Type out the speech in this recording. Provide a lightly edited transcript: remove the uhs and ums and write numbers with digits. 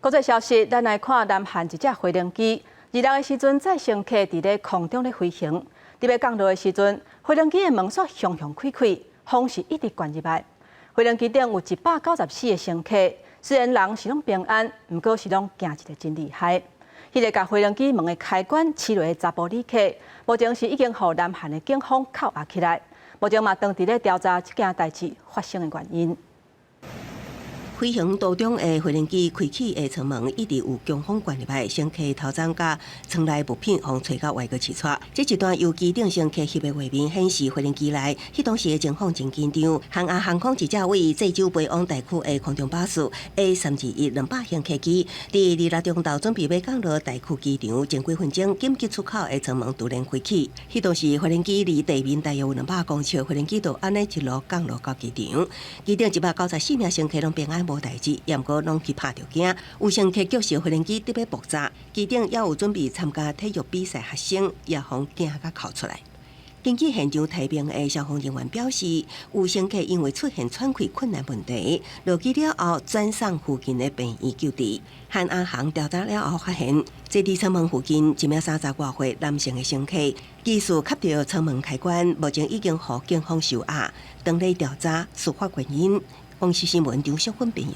国际消息，咱来看南韩一只飞行机，26的时阵载乘客伫咧空中咧飞行，伫要降落的时阵，飞行机的门锁向开开，风是一直灌入来。飞行机顶有194个乘客，虽然人是拢平安，毋过是拢惊一个真厉害。迄个甲飞行机门的开关刺落的查甫旅客，目前是已经互南韩的警方扣押起来。目前嘛当伫咧调查这件代志发生的原因。 飞行途中的飞行机开启的舱门一直有强风灌入来，乘客头枕甲舱内物品互吹到外个起出。这一段由机顶乘客翕的画面显示，飞行机内迄当时的情况真紧张。韩亚航空一架为济州飞往台区的空中巴士 A321-200型客机，伫26中昼准备要降落台区机场，前几分钟紧急出口的舱门突然开启。迄当时飞行机离地面大约有200公尺，飞行机就安尼一路降落到机场。机顶194名乘客拢平安。 无代志，也毋过拢去拍着惊。有乘客叫是飞行机伫要爆炸，机顶也有准备参加体育比赛学生，也互惊甲哭出来。根据现场提名的消防人员表示，有乘客因为出现喘气困难问题，落机了后转送附近的病院救治。韩亚航调查了后发现，坐伫舱门附近一名30多岁男性的乘客，技术卡到舱门开关，目前已经互警方收押，当咧调查事发原因。公司新闻张淑芬编译。